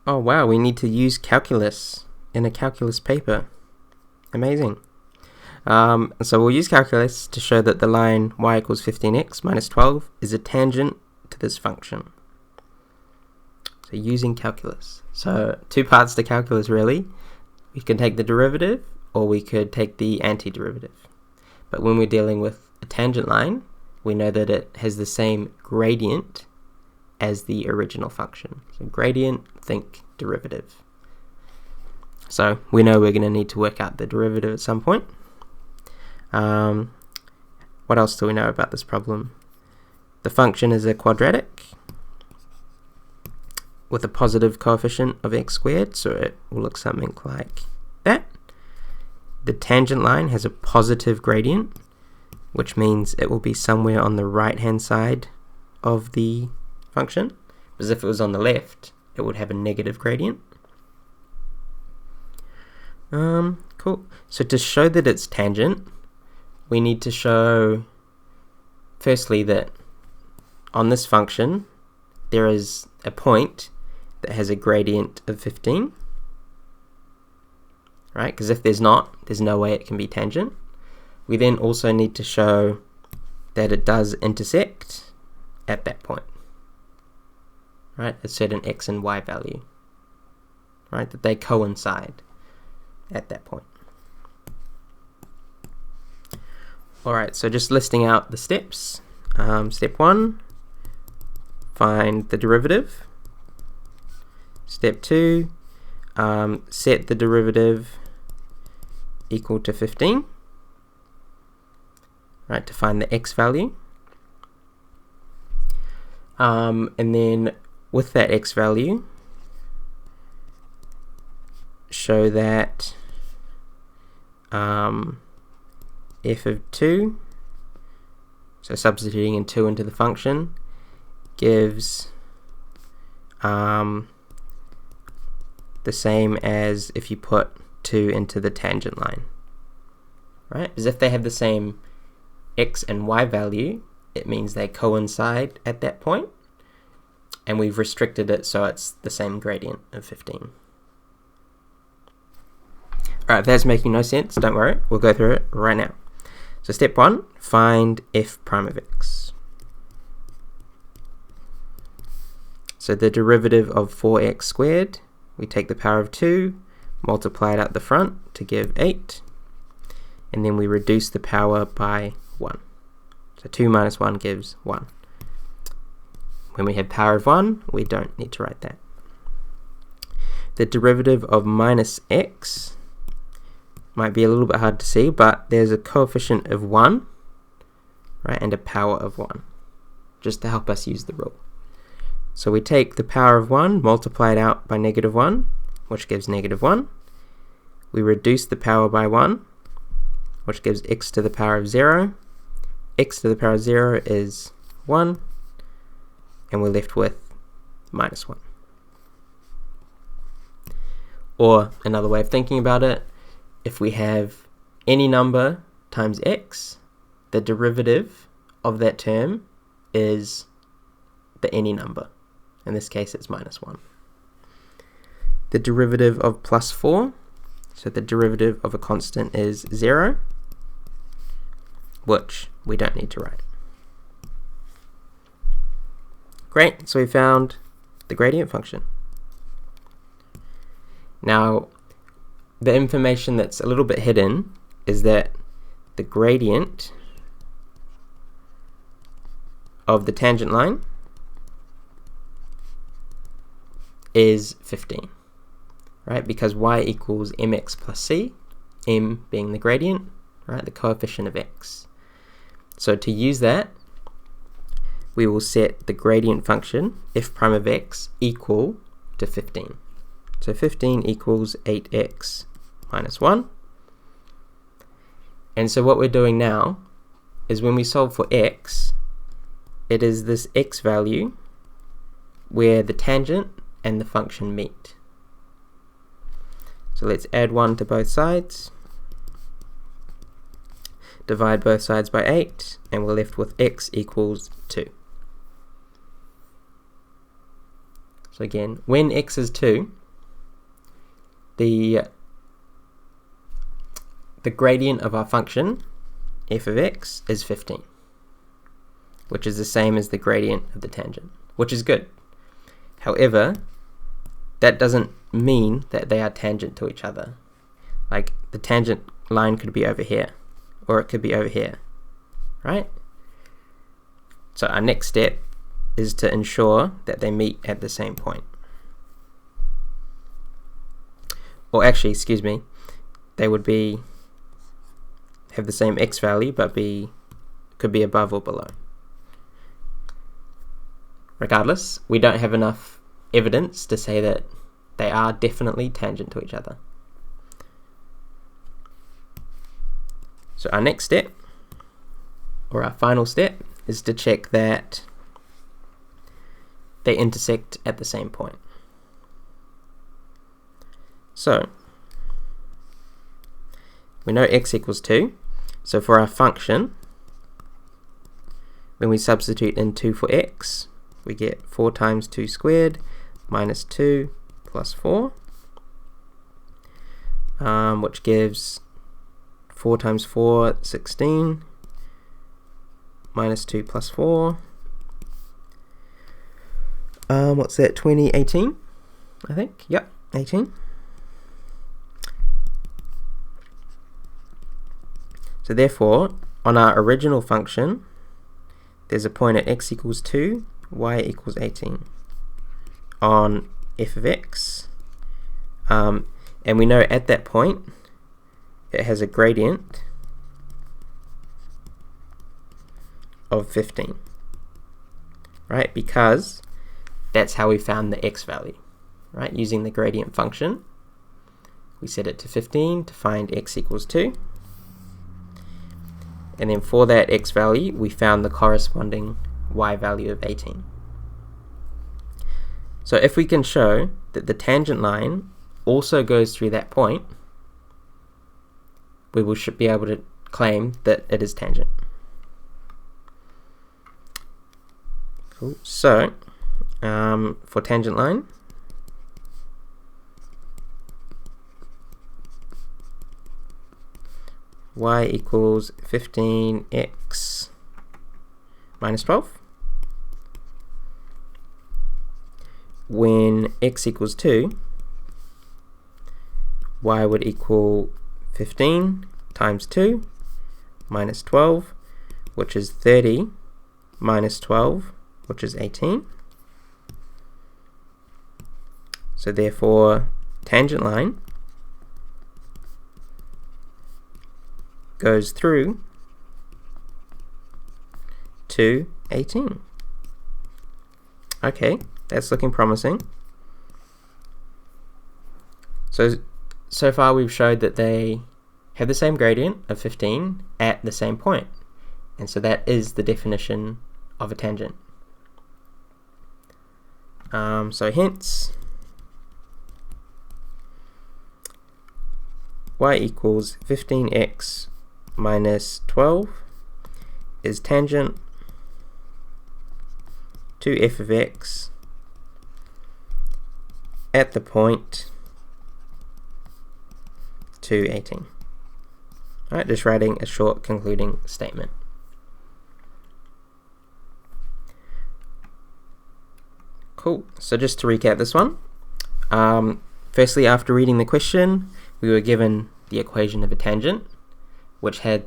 Oh wow, we need to use calculus in a calculus paper. Amazing. So we'll use calculus to show that the line y equals 15x minus 12 is a tangent to this function. So using calculus. So two parts to calculus really. We can take the derivative or we could take the antiderivative. But when we're dealing with a tangent line, we know that it has the same gradient as the original function. So gradient, think derivative. So we know we're going to need to work out the derivative at some point. What else do we know about this problem? The function is a quadratic with a positive coefficient of x squared, so it will look something like that. The tangent line has a positive gradient, which means it will be somewhere on the right hand side of the function, because if it was on the left it would have a negative gradient. Cool. So to show that it's tangent, we need to show firstly that on this function there is a point that has a gradient of 15, right? Because if there's not, there's no way it can be tangent. We then also need to show that it does intersect at that point, right? A certain x and y value, right? That they coincide at that point. Alright, so just listing out the steps. Step 1, find the derivative. Step 2, set the derivative equal to 15, right, to find the x value. And then with that x value, show that f of 2, so substituting in 2 into the function, gives the same as if you put 2 into the tangent line, right? Because if they have the same x and y value, it means they coincide at that point, and we've restricted it so it's the same gradient of 15. Alright, if that's making no sense, don't worry, we'll go through it right now. So step 1, find f prime of x. So the derivative of 4x squared, we take the power of 2, multiply it out the front to give 8, and then we reduce the power by 1. So 2 minus 1 gives 1. When we have power of 1, we don't need to write that. The derivative of minus x might be a little bit hard to see, but there's a coefficient of 1, right, and a power of 1, just to help us use the rule. So we take the power of 1, multiply it out by negative 1, which gives negative 1. We reduce the power by 1, which gives x to the power of 0. X to the power of 0 is 1, and we're left with minus 1. Or another way of thinking about it, if we have any number times x, the derivative of that term is the any number. In this case, it's minus 1. The derivative of plus 4, so the derivative of a constant is 0, which we don't need to write. Great, so we found the gradient function. Now, the information that's a little bit hidden is that the gradient of the tangent line is 15, right? Because y equals mx plus c, m being the gradient, right, the coefficient of x. So to use that, we will set the gradient function f prime of x equal to 15. So 15 equals 8x minus 1. And so what we're doing now is when we solve for x, it is this x value where the tangent and the function meet. So let's add 1 to both sides, divide both sides by 8, and we're left with x equals 2. So again, when x is 2, the gradient of our function f of x is 15, which is the same as the gradient of the tangent, which is good. However, that doesn't mean that they are tangent to each other. Like, the tangent line could be over here, or it could be over here, right? So our next step is to ensure that they meet at the same point. Or actually, excuse me, they would have the same x value, but could be above or below. Regardless, we don't have enough evidence to say that they are definitely tangent to each other. So our next step, or our final step, is to check that they intersect at the same point. So we know x equals 2. So for our function, when we substitute in 2 for x, we get 4 times 2 squared minus 2 plus 4, which gives 4 times 4, 16, minus 2 plus 4. What's that, 20, 18, I think? Yep, 18. So therefore, on our original function, there's a point at x equals 2, y equals 18 on f of x. And we know at that point, it has a gradient of 15, right? Because that's how we found the x value, right? Using the gradient function, we set it to 15 to find x equals 2. And then for that x value, we found the corresponding y value of 18. So if we can show that the tangent line also goes through that point, we should be able to claim that it is tangent. Cool. So for tangent line, y equals 15x minus 12. When x equals 2, y would equal 15 times 2 minus 12, which is 30 minus 12, which is 18. So therefore, tangent line goes through to 18. Okay, that's looking promising. So far we've showed that they have the same gradient of 15 at the same point. And so that is the definition of a tangent. So hence, y equals 15x minus 12 is tangent to f of x at the point to 18. Alright, just writing a short concluding statement. Cool, so just to recap this one, firstly, after reading the question, we were given the equation of a tangent, which had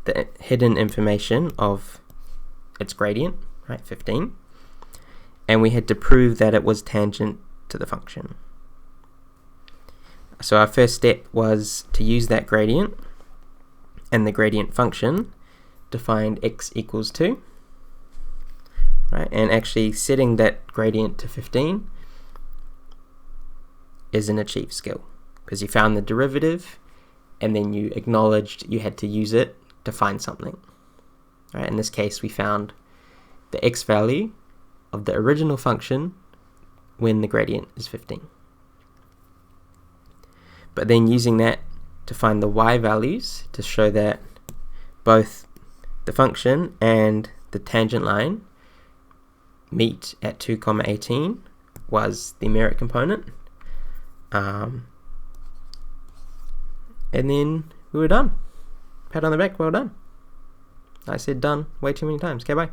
the hidden information of its gradient, right, 15, and we had to prove that it was tangent to the function. So our first step was to use that gradient and the gradient function to find x equals 2, right, and actually setting that gradient to 15 is an achieved skill, because you found the derivative and then you acknowledged you had to use it to find something. Right? In this case, we found the x value of the original function when the gradient is 15. But then using that to find the y values to show that both the function and the tangent line meet at 2, 18 was the merit component. And then we were done. Pat on the back, well done. I said done way too many times. Okay, bye.